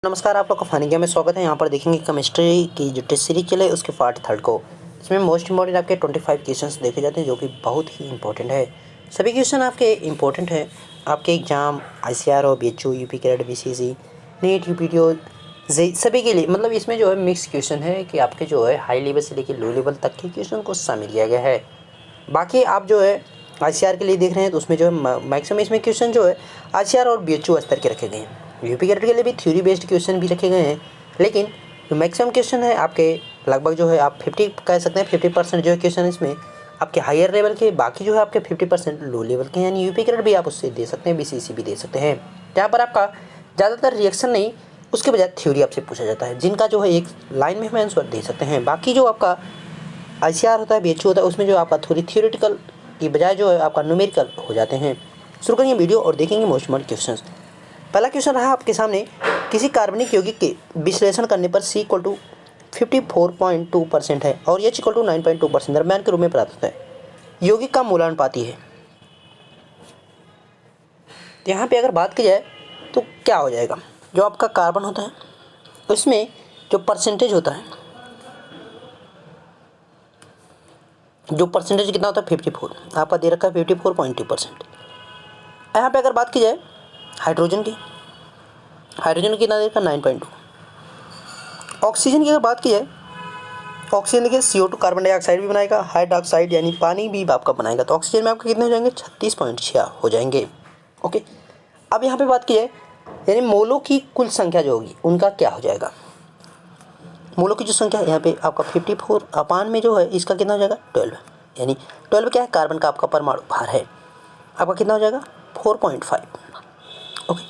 नमस्कार, आप लोग का फानी गेम में स्वागत है। यहाँ पर देखेंगे केमिस्ट्री की जो टेस्ट सीरीज चले उसके पार्ट थर्ड को। इसमें मोस्ट इंपॉर्टेंट आपके 25 क्वेश्चंस देखे जाते हैं जो कि बहुत ही इंपॉर्टेंट है। सभी क्वेश्चन आपके इंपॉर्टेंट है आपके एग्जाम आईसीआर और BHU UP cadet BCC NEET UPTO J सभी के लिए। मतलब इसमें जो है मिक्स क्वेश्चन है कि आपके जो है हाई लेवल से लेकर लो लेवल तक के क्वेश्चन को शामिल किया गया है। बाकी आप जो है आईसीआर के लिए देख रहे हैं तो उसमें जो है मैक्सिमम इसमें क्वेश्चन जो है आईसीआर और बीएचयू स्तर के रखे गए हैं। यूपी कैडेट के लिए भी थ्योरी बेस्ड क्वेश्चन भी रखे गए हैं, लेकिन जो मैक्सिमम क्वेश्चन है आपके लगभग जो है आप 50 कह सकते हैं 50% जो है क्वेश्चन इसमें आपके हायर लेवल के, बाकी जो है आपके 50% लो लेवल के। यानी यूपी कैडेट भी आप उससे दे सकते हैं, बीसीसी भी दे सकते हैं। जहाँ पर आपका ज़्यादातर रिएक्शन नहीं, उसके बजाय थ्योरी आपसे पूछा जाता है, जिनका जो है एक लाइन में हम आंसर दे सकते हैं। बाकी जो आपका आईसीआर होता है बीएचयू होता है उसमें जो आपका थोड़ी थ्योरेटिकल की बजाय जो है आपका न्यूमेरिकल हो जाते हैं। शुरू करेंगे वीडियो और देखेंगे मोस्ट इंपॉर्टेंट क्वेश्चंस। पहला क्वेश्चन रहा आपके सामने, किसी कार्बनिक यौगिक के विश्लेषण करने पर C इक्वल टू 54.2% है और H इक्वल टू 9.2% दरम्यान के रूप में प्राप्त होता है। यौगिक का मूलानुपाती है। यहाँ पे अगर बात की जाए तो क्या हो जाएगा, जो आपका कार्बन होता है उसमें जो परसेंटेज होता है, जो परसेंटेज कितना होता है 54, आपका दे रखा है 54.2%। यहाँ पे अगर बात की जाए हाइड्रोजन की, हाइड्रोजन कितना दे रखा है 9.2। ऑक्सीजन की अगर बात की जाए, ऑक्सीजन देखिए CO2 कार्बन डाइऑक्साइड भी बनाएगा, हाइड्रोक्साइड यानी पानी भी आपका बनाएगा, तो ऑक्सीजन में आपके कितने हो जाएंगे 36.6 हो जाएंगे। ओके, अब यहाँ पे बात की जाए यानी मोलों की कुल संख्या जो होगी उनका क्या हो जाएगा। मोलों की जो संख्या यहाँ पे आपका 54 अपान में जो है इसका कितना हो जाएगा 12, यानी 12 क्या है कार्बन का आपका परमाणु भार है, आपका कितना हो जाएगा 4.5। ओके,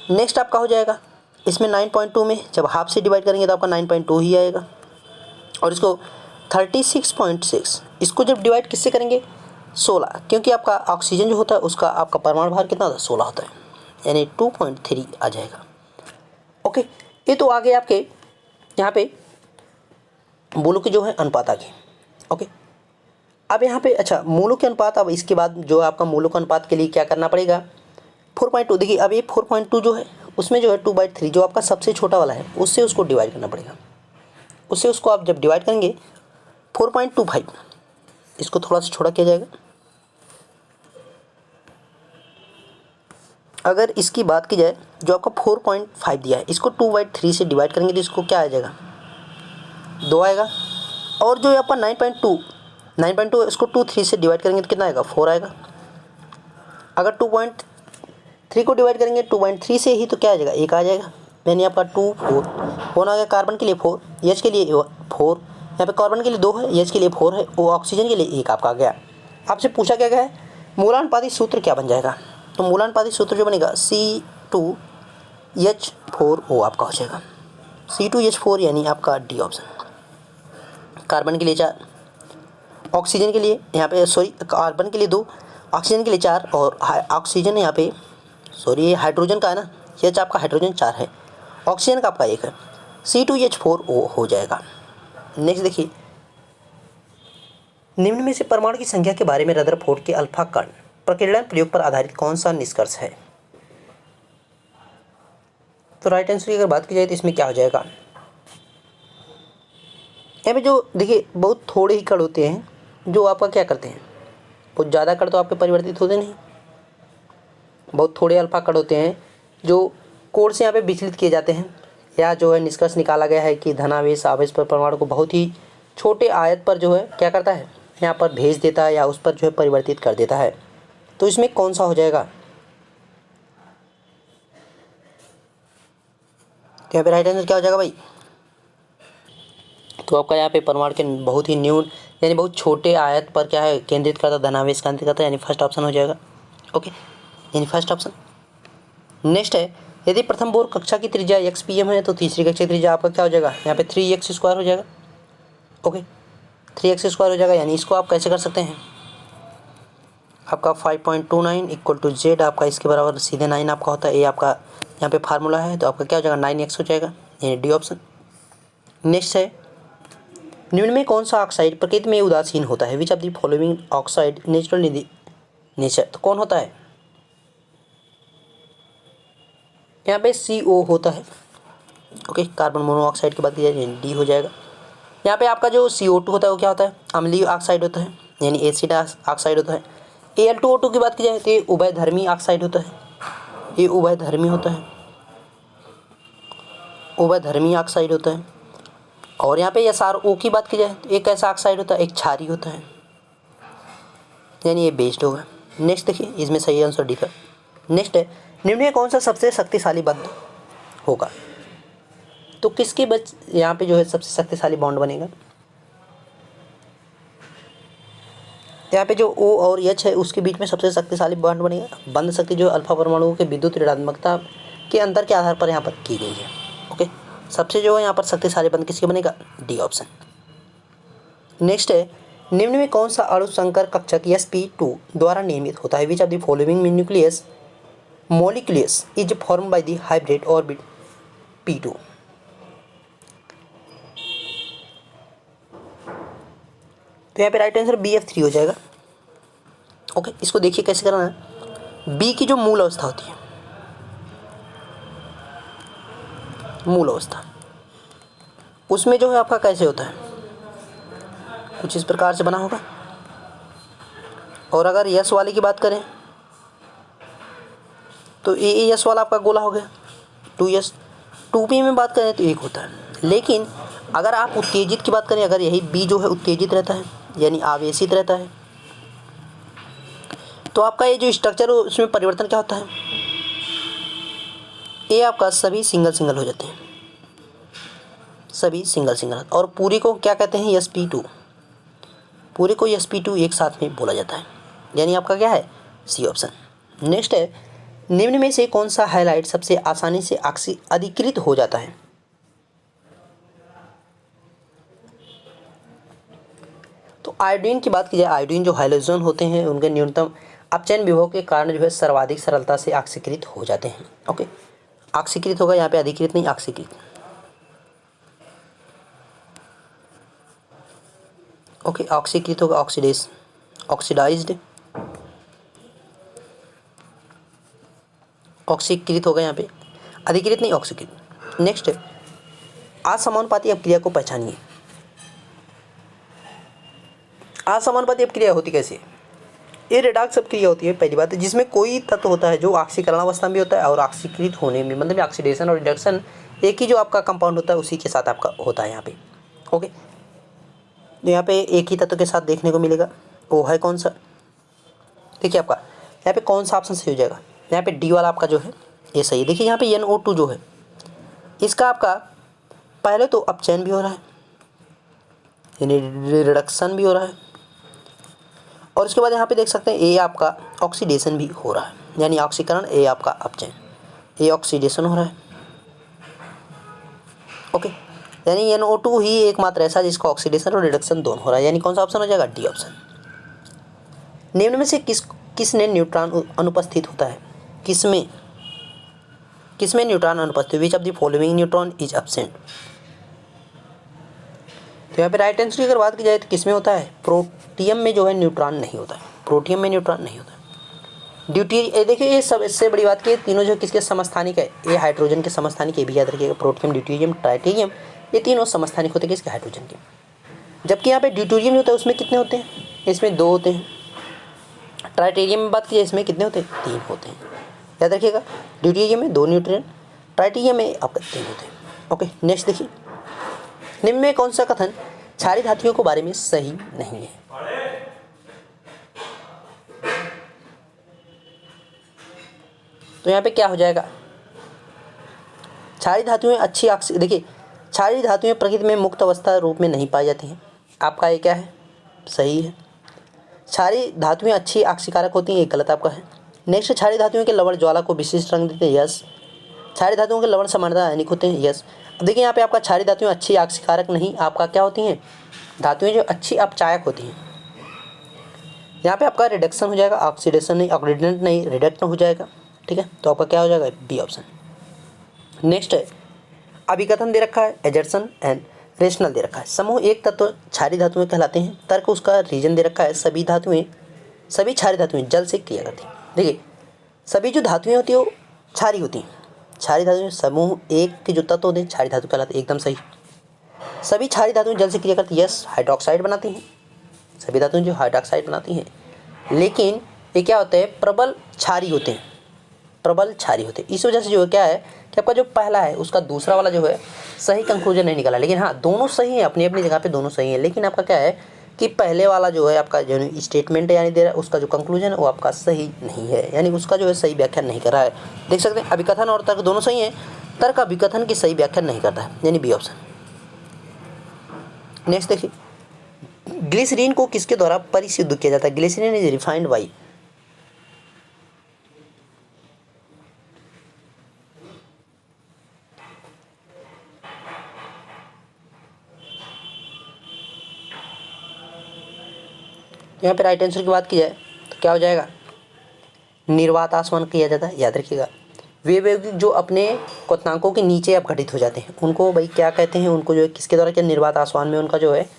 नेक्स्ट आपका हो जाएगा इसमें 9.2 में जब हाफ से डिवाइड करेंगे तो आपका 9.2 ही आएगा, और इसको 36.6 इसको जब डिवाइड किससे करेंगे 16, क्योंकि आपका ऑक्सीजन जो होता है उसका आपका परमाणु भार कितना होता है 16 होता है, यानी 2.3 आ जाएगा। ओके, ये तो आगे आपके यहाँ पे मोलों के जो है अनुपात आ गए। ओके, अब यहाँ पे अच्छा मोलों के अनुपात, अब इसके बाद जो आपका मोलों के अनुपात के लिए क्या करना पड़ेगा 4.2। देखिए अब ये 4.2 जो है उसमें जो है 2/3 जो आपका सबसे छोटा वाला है उससे उसको डिवाइड करना पड़ेगा, उससे उसको आप जब डिवाइड करेंगे 4.25, इसको थोड़ा सा छोटा किया जाएगा। अगर इसकी बात की जाए जो आपका 4.5 दिया है इसको 2/3 से डिवाइड करेंगे तो इसको क्या आ जाएगा 2 आएगा, और जो आपका 9.2 इसको 2/3 से डिवाइड करेंगे तो कितना आएगा 4 आएगा। अगर 2.3 को डिवाइड करेंगे 2.3 से ही तो क्या आ जाएगा 1 आ जाएगा, यानी आपका 2 4 होना आ गया। कार्बन के लिए 4, H के लिए 4, यहाँ पे कार्बन के लिए 2 है, H के लिए 4 है, वो ऑक्सीजन के लिए 1 आपका आ गया। आपसे पूछा क्या गया है मूलानुपाती सूत्र क्या बन जाएगा, तो मूलानुपाती सूत्र जो बनेगा C2H4O आपका हो जाएगा, C2H4 यानी आपका डी ऑप्शन। कार्बन के लिए 4, ऑक्सीजन के लिए यहाँ पे कार्बन के लिए 2, ऑक्सीजन के लिए 4, और ऑक्सीजन यहाँ पे ये हाइड्रोजन का है ना, H आपका हाइड्रोजन 4 है, ऑक्सीजन का आपका 1 है, C2H4O हो जाएगा। नेक्स्ट देखिए, निम्न में से परमाणु की संख्या के बारे में रदरफोर्ड के अल्फा कण प्रकीर्णन प्रयोग पर आधारित कौन सा निष्कर्ष है। तो राइट आंसर की अगर बात की जाए तो इसमें क्या हो जाएगा, यहाँ पे जो देखिए बहुत थोड़े ही कण होते हैं जो आपका क्या करते हैं, बहुत ज़्यादा कण तो आपके परिवर्तित होते नहीं, बहुत थोड़े अल्फा कण होते हैं जो कोण से यहाँ पे विचलित किए जाते हैं, या जो है निष्कर्ष निकाला गया है कि धनावेश आवेश पर परमाणु को बहुत ही छोटे आयत पर जो है क्या करता है यहाँ पर भेज देता है या उस पर जो है परिवर्तित कर देता है। तो इसमें कौन सा हो जाएगा, तो यहाँ पे राइट आंसर क्या हो जाएगा भाई, तो आपका यहाँ पे परमाणु के बहुत ही न्यून यानी बहुत छोटे आयत पर क्या है केंद्रित करता, धनावेश केंद्रित करता है, यानी फर्स्ट ऑप्शन हो जाएगा। ओके, यानी फर्स्ट ऑप्शन। नेक्स्ट है, यदि प्रथम बोर कक्षा की त्रिज्या XPM है तो तीसरी कक्षा की त्रिज्या आपका क्या हो जाएगा यहाँ पे 3x² हो जाएगा। ओके, 3x² हो जाएगा, यानी इसको आप कैसे कर सकते हैं, आपका 5.29 इक्वल टू Z आपका इसके बराबर सीधे 9 आपका होता है, ये आपका यहाँ पे फार्मूला है, तो आपका क्या हो जाएगा 9x हो जाएगा, यानी डी ऑप्शन। नेक्स्ट है, निम्न में कौन सा ऑक्साइड प्रकृति में उदासीन होता है, विच of the following oxide natural nature, तो कौन होता है यहाँ पे CO होता है, ओके, कार्बन मोनोऑक्साइड की बात की जाए डी हो जाएगा। यहाँ पे आपका जो CO2 होता है वो क्या होता है, अम्लीय ऑक्साइड होता है, यानी एसिड ऑक्साइड होता है। Al2O2 की बात की जाए तो ये उभयधर्मी ऑक्साइड होता है, ये उभयधर्मी होता है, उभयधर्मी ऑक्साइड होता है। और यहाँ पे SRO की बात की जाए तो एक ऐसा ऑक्साइड होता है, एक क्षारी होता है, यानी ये बेस्ड होगा। नेक्स्ट देखिए, इसमें सही आंसर डी था। नेक्स्ट है, निम्न में कौन सा सबसे शक्तिशाली बंध होगा, तो किसके बच यहाँ पे जो है सबसे शक्तिशाली बॉन्ड बनेगा। यहाँ पे जो O और H है उसके बीच में सबसे शक्तिशाली बॉन्ड बनेगा। बंध शक्ति जो अल्फा परमाणुओं के विद्युत ऋणात्मकता के अंतर के आधार पर यहाँ पर की गई है। ओके, सबसे जो है यहाँ पर शक्तिशाली बंध किसके बनेगा, डी ऑप्शन। नेक्स्ट है, निम्न में कौन सा अणु संकर कक्षक sp2 द्वारा निर्मित होता है। विच of the following nucleus molecules is form by the hybrid orbit p2। तो यहाँ पे राइट आंसर BF3 हो जाएगा। ओके, इसको देखिए कैसे करना है। बी की जो मूल अवस्था होती है, मूल अवस्था, उसमें जो है आपका कैसे होता है, कुछ इस प्रकार से बना होगा। और अगर यस वाले की बात करें तो यस वाला आपका गोला हो गया 2s। 2p में बात करें तो एक होता है। लेकिन अगर आप उत्तेजित की बात करें, अगर यही बी जो है उत्तेजित रहता है यानी आवेशित रहता है, तो आपका ये जो स्ट्रक्चर है उसमें परिवर्तन क्या होता है, ये आपका सभी सिंगल सिंगल हो जाते हैं, सभी सिंगल सिंगल। और पूरी को क्या कहते हैं, sp2, पूरे को sp2 एक साथ में बोला जाता है, यानी आपका क्या है, सी ऑप्शन। नेक्स्ट है, निम्न में से कौन सा हाइलाइट सबसे आसानी से अधिकृत हो जाता है। तो आयोडीन की बात की जाए, आयोडीन जो हाइड्रोजन होते हैं उनके न्यूनतम अपचयन विभव के कारण जो है सर्वाधिक सरलता से ऑक्सीकृत हो जाते हैं। ओके, ऑक्सीकृत होगा यहाँ पे, अधिकृत नहीं, ऑक्सीकृत। ओके, ऑक्सीकृत होगा ऑक्सीडाइज्ड, ऑक्सीकृत होगा यहाँ पे, अधिकृत नहीं, ऑक्सीकृत। नेक्स्ट है, असमानुपाती अपक्रिया को पहचानिए। असमानुपाती अपक्रिया होती कैसे है, ये रेडॉक्स अपक्रिया होती है, पहली बात है, जिसमें कोई तत्व होता है जो ऑक्सीकरण अवस्था में भी होता है और ऑक्सीकृत होने में, मतलब ऑक्सीडेशन और रिडक्शन एक ही जो आपका कंपाउंड होता है उसी के साथ आपका होता है यहाँ पे। ओके, तो यहाँ पे एक ही तत्व के साथ देखने को मिलेगा, वो है कौन सा, देखिए आपका यहाँ पे कौन सा ऑप्शन सही हो जाएगा, यहाँ पे डी वाला आपका जो है ये सही है। देखिए यहाँ पे NO2 जो है इसका आपका पहले तो अपचयन भी हो रहा है, यानी रिडक्शन भी हो रहा है, और उसके बाद यहाँ पे देख सकते हैं ए आपका ऑक्सीडेशन भी हो रहा है, यानी ऑक्सीकरण, ए आपका अपचयन, ए ऑक्सीडेशन हो रहा है। ओके, यानी NO2 ही एकमात्र ऐसा जिसका ऑक्सीडेशन और रिडक्शन दोनों हो रहा है, यानी कौन सा ऑप्शन हो जाएगा, डी ऑप्शन। निम्न में से किसने न्यूट्रॉन अनुपस्थित होता है, किसमें न्यूट्रॉन अनुपस्थित, विच of the following neutron is absent. तो यहाँ पे राइट आंसर की अगर बात की जाए तो किसमें होता है, प्रोटियम में जो है न्यूट्रॉन नहीं होता है, प्रोटियम में न्यूट्रॉन नहीं होता है। ड्यूटी देखिए, ये सब इससे बड़ी बात की तीनों जो किसके समस्थानिक है, ये हाइड्रोजन के समस्थानिक, ये भी याद रखिएगा, प्रोटियम, ड्यूटेरियम, ट्राइटेरियम, ये तीनों समस्थानिक होते हैं किसके, हाइड्रोजन के। जबकि यहाँ पे ड्यूटेरियम होता है उसमें कितने होते हैं, इसमें 2 होते हैं। ट्राइटेरियम में बात की जाए इसमें कितने होते हैं, 3 होते हैं, याद रखिएगा। ड्यूटेरियम में 2 न्यूट्रिएंट, ट्राइटेरियम में आपका 3 होते हैं। ओके, नेक्स्ट देखिए, निम्न में कौन सा कथन क्षारीय धातुओं के बारे में सही नहीं है। तो यहाँ पे क्या हो जाएगा, क्षारीय धातुएं अच्छी देखिए, क्षारीय धातुएं प्रकृति में मुक्त अवस्था रूप में नहीं पाई जाती हैं, आपका ये क्या है, सही है। क्षारीय धातुएं अच्छी ऑक्सीकारक होती हैं, ये गलत आपका है। नेक्स्ट, क्षारीय धातुओं के लवण ज्वाला को विशिष्ट रंग देते हैं, यस। क्षारीय धातुओं के लवण समानता आयनिक होते हैं, यस। अब देखिए यहाँ पे आपका क्षारीय धातुएं अच्छी ऑक्सीकारक नहीं, आपका क्या होती हैं, धातुएं जो अच्छी अपचायक होती हैं। यहाँ पे आपका रिडक्शन हो जाएगा, ऑक्सीडेशन नहीं, ऑक्सीडेंट नहीं, रिडक्ट हो जाएगा, ठीक है। तो आपका क्या हो जाएगा, बी ऑप्शन। नेक्स्ट है, अभिकथन दे रखा है, एजर्सन एंड रेशनल दे रखा है। समूह एक तत्व क्षारीय धातुएं कहलाते हैं, तर्क उसका रीजन दे रखा है, सभी क्षारीय धातुएं जल से क्रिया करती हैं। देखिए, सभी जो धातुएं होती हैं वो क्षारीय होती हैं, क्षारीय धातु समूह एक के जो तत्व होते हैं क्षारीय धातु कहलाते हैं। एकदम सही। सभी क्षारीय धातुएं जल से क्रिया करती है, यस हाइड्रोक्साइड बनाती हैं। सभी धातुएं जो हाइड्रोक्साइड बनाती हैं, लेकिन ये क्या होते हैं, प्रबल क्षारीय होते हैं, प्रबल क्षारीय होते हैं। इस वजह से जो है क्या है कि आपका जो पहला है उसका दूसरा वाला जो है सही कंक्लूजन नहीं निकला। लेकिन हाँ, दोनों सही है, अपनी अपनी जगह पे दोनों सही है। लेकिन आपका क्या है कि पहले वाला जो है आपका जो स्टेटमेंट यानी दे रहा है, उसका जो कंक्लूजन है वो आपका सही नहीं है, यानी उसका जो है सही व्याख्या नहीं कर रहा है। देख सकते हैं अभिकथन और तर्क दोनों सही है, तर्क अभिकथन की सही व्याख्या नहीं करता है, यानी बी ऑप्शन। नेक्स्ट देखिए, ग्लिसरीन को किसके द्वारा परिशुद्ध किया जाता है? ग्लिसरीन इज रिफाइंड बाई, यहाँ पे राइट आंसर की बात की जाए तो क्या हो जाएगा, निर्वात आसमान किया जाता है। याद रखिएगा, वे यौगिक जो अपने क्वथनांकों के नीचे अपघटित हो जाते हैं उनको भाई क्या कहते हैं, उनको जो है किसके द्वारा क्या, निर्वात आसमान में उनका जो है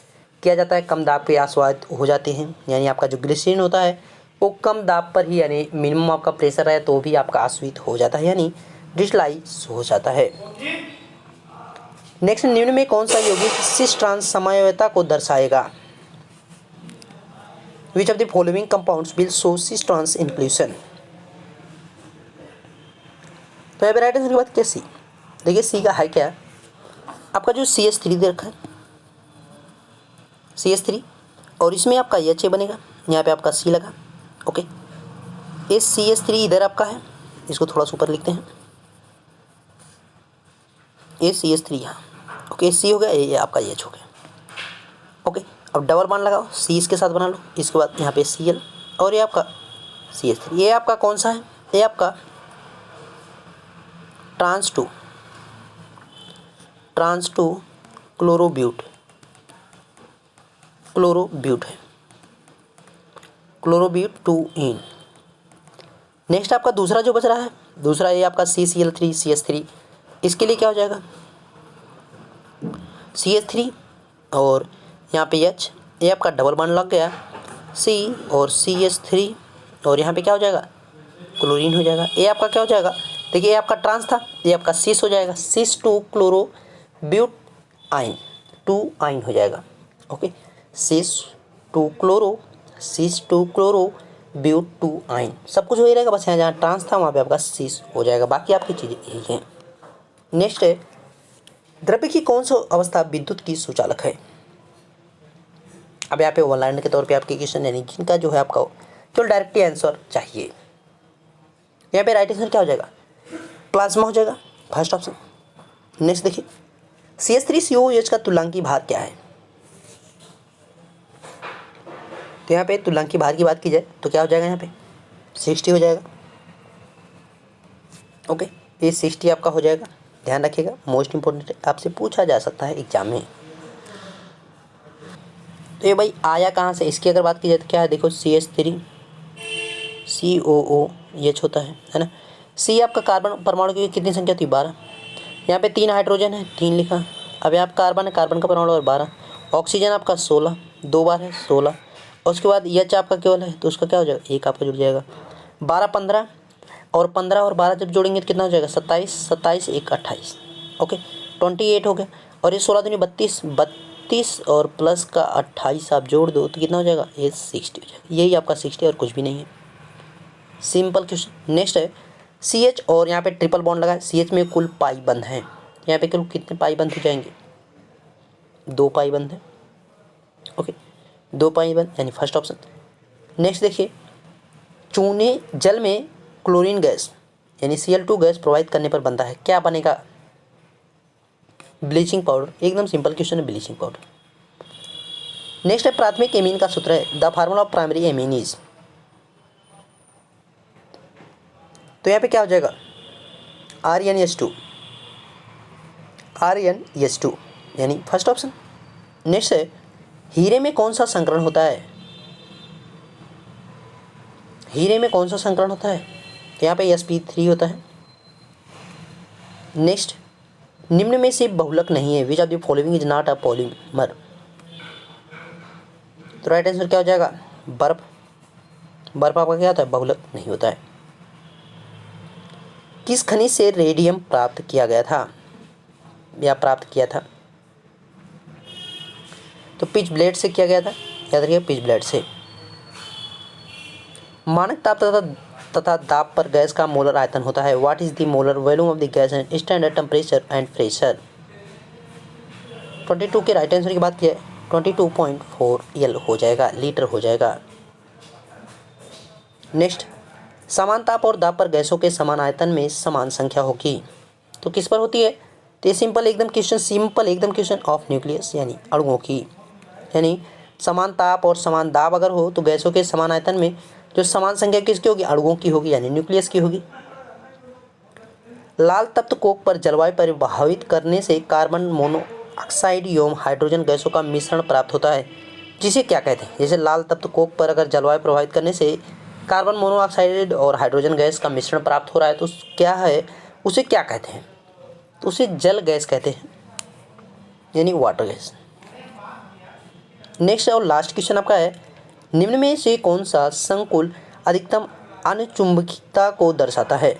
किया जाता है, कम दाब पे आश्वादित हो जाते हैं। यानी आपका जो ग्लिसरीन होता है वो कम दाब पर ही, यानी मिनिमम आपका प्रेशर है तो भी आपका आश्वित हो जाता है, यानी डिस्लाइज हो जाता है। नेक्स्ट, निम्न में कौन सा यौगिक सिस ट्रांस समयता को दर्शाएगा? Which of the following compounds will show cis trans inclusion? तो यहाँ पे राइट आंसर की बात क्या, सी। देखिए सी का है क्या, आपका जो CH3 दे रखा है, CH3, और इसमें आपका H बनेगा, यहाँ पे आपका C लगा। ओके, ये CH3 इधर आपका है, इसको थोड़ा सा ऊपर लिखते हैं, ये CH3 यहाँ। ओके, C हो गया, ये आपका H हो गया। ओके, अब डबल बॉन्ड लगाओ, C इसके साथ बना लो, इसके बाद यहाँ पे Cl, और ये आपका CH3। ये आपका कौन सा है, ये आपका ट्रांस टू क्लोरोब्यूट है, क्लोरोब्यूट 2 इन। नेक्स्ट आपका दूसरा जो बच रहा है, दूसरा ये आपका CCl3 CH3, इसके लिए क्या हो जाएगा, CH3 और यहाँ पे H, ये आपका डबल बॉन्ड लग गया, C और CH3, और यहाँ पे क्या हो जाएगा, क्लोरीन हो जाएगा। ये आपका क्या हो जाएगा, देखिए ये आपका ट्रांस था, ये आपका सिस हो जाएगा, सिस टू क्लोरोब्यूट आइन, 2 आइन हो जाएगा। ओके, सिस टू क्लोरोब्यूट 2 आइन, सब कुछ वही रहेगा, बस यहाँ जहाँ ट्रांस था वहाँ पे आपका सिस हो जाएगा, बाकी आपकी चीज़ें यही हैं। नेक्स्ट है, द्रव्य की कौन सी अवस्था विद्युत की सुचालक है? अब यहाँ पे ऑनलाइन के तौर पे आपके क्वेश्चन, यानी जिनका जो है आपका केवल डायरेक्टली आंसर चाहिए। यहाँ पे राइट आंसर क्या हो जाएगा, प्लाज्मा हो जाएगा, फर्स्ट ऑप्शन। नेक्स्ट देखिए, CH3COOH का तुल्यांकी भार क्या है? तो यहाँ पे तुल्यांकी भार की बात की जाए तो क्या हो जाएगा, यहाँ पे 60 हो जाएगा। ओके, ये 60 आपका हो जाएगा, ध्यान रखिएगा, मोस्ट इंपॉर्टेंट आपसे पूछा जा सकता है एग्जाम में। तो ये भाई आया कहाँ से, इसकी अगर बात की जाए तो क्या है, देखो CH3COOH होता है ना। C आपका कार्बन परमाणु की कितनी संख्या थी, 12। यहाँ पे 3 हाइड्रोजन है, 3 लिखा। अब यहाँ कार्बन है, कार्बन का परमाणु और 12। ऑक्सीजन आपका 16, 2 बार है 16। और उसके बाद H आपका केवल है तो उसका क्या हो जाएगा, 1 आपका जुड़ जाएगा। 12 15 और 15 और 12 जब जोड़ेंगे तो कितना हो जाएगा, 27, 27 1 28। ओके, 28 हो गया। और ये 16 दूनी 32, 32 और प्लस का 28 आप जोड़ दो तो कितना हो जाएगा, ये 60 हो जाएगा। यही आपका 60 और कुछ भी नहीं है, सिंपल क्वेश्चन। नेक्स्ट है, CH और यहाँ पे ट्रिपल बॉन्ड लगा है, CH में कुल पाई बंद हैं, यहाँ पे कुल कितने पाई बंद हो जाएंगे, 2 पाई बंद है। ओके, 2 पाई बंद, यानी फर्स्ट ऑप्शन। नेक्स्ट देखिए, चूने जल में क्लोरीन गैस यानी Cl2 गैस प्रोवाइड करने पर बनता है, क्या बनेगा, ब्लीचिंग पाउडर। एकदम सिंपल क्वेश्चन है, ब्लीचिंग पाउडर। नेक्स्ट है, प्राथमिक एमीन का सूत्र है, the formula of primary amine is. तो यहाँ पे क्या हो जाएगा, RnS2 यानी फर्स्ट ऑप्शन। नेक्स्ट है, हीरे में कौन सा संकरण होता है, हीरे में कौन सा संकरण होता है, तो यहाँ पे sp3 होता है। नेक्स्ट, निम्न में से बहुलक नहीं है, विच of the following is not a polymer. तो राइट आंसर क्या हो जाएगा, बर्फ। बर्फ आपका क्या होता है, बहुलक नहीं होता है। किस खनिज से रेडियम प्राप्त किया गया था या प्राप्त किया था? तो पिच ब्लेड से किया गया था, याद रखिए पिच ब्लेड से। मानक ताप तथा दाब पर गैस का मोलर आयतन होता है। What is the molar volume of the gas and standard temperature and pressure? 22 के राइट आंसर की बात की है 22.4 L हो जाएगा, लीटर हो जाएगा। नेक्स्ट, समान ताप और दाब पर गैसों के समान आयतन में समान संख्या होगी तो किस पर होती है? तो ये सिंपल एकदम क्वेश्चन ऑफ न्यूक्लियस यानी अणुओं की, यानी समान ताप और समान दाब अगर हो तो गैसों के समान आयतन में जो समान संख्या किसकी होगी? अणुओं की होगी, यानी न्यूक्लियस की होगी। लाल तप्त कोक पर जलवायु प्रभावित करने से कार्बन मोनोऑक्साइड एवं हाइड्रोजन गैसों का मिश्रण प्राप्त होता है, जिसे क्या कहते हैं? जैसे लाल तप्त कोक पर अगर जलवायु प्रभावित करने से कार्बन मोनोऑक्साइड और हाइड्रोजन गैस का मिश्रण प्राप्त हो रहा है तो क्या है, उसे क्या कहते हैं? तो उसे जल गैस कहते हैं, यानी वाटर गैस। नेक्स्ट और लास्ट क्वेश्चन आपका है, निम्न में से कौन सा संकुल अधिकतम अनचुंबकीयता को दर्शाता है?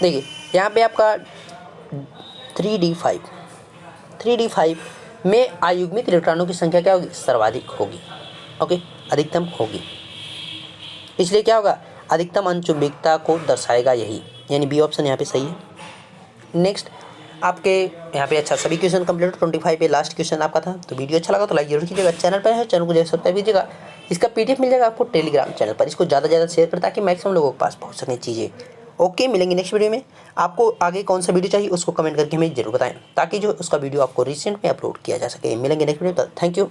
देखिए यहाँ पे आपका 3d5 में अयुग्मित इलेक्ट्रॉनों की संख्या क्या होगी? सर्वाधिक होगी, ओके, अधिकतम होगी, इसलिए क्या होगा? अधिकतम अनचुंबकीयता को दर्शाएगा यही, यानी बी ऑप्शन यहाँ पे सही है। नेक्स्ट आपके यहाँ पे अच्छा सभी क्वेश्चन कंप्लीट 25 पे लास्ट क्वेश्चन आपका था। तो वीडियो अच्छा लगा तो लाइक जरूर कीजिएगा, चैनल पर है चैनल को जैसे सब्सक्राइब कीजिएगा। इसका पीडीएफ मिल जाएगा आपको टेलीग्राम चैनल पर, इसको ज़्यादा से ज़्यादा शेयर करें ताकि मैक्सिमम लोगों के पास पहुँच सकें चीज़ें। ओके, मिलेंगे नेक्स्ट वीडियो में। आपको आगे कौन सा वीडियो चाहिए उसको कमेंट करके हमें जरूर बताएं ताकि जो उसका वीडियो आपको रिसेंट में अपलोड किया जा सके। मिलेंगे नेक्स्ट वीडियो, थैंक यू।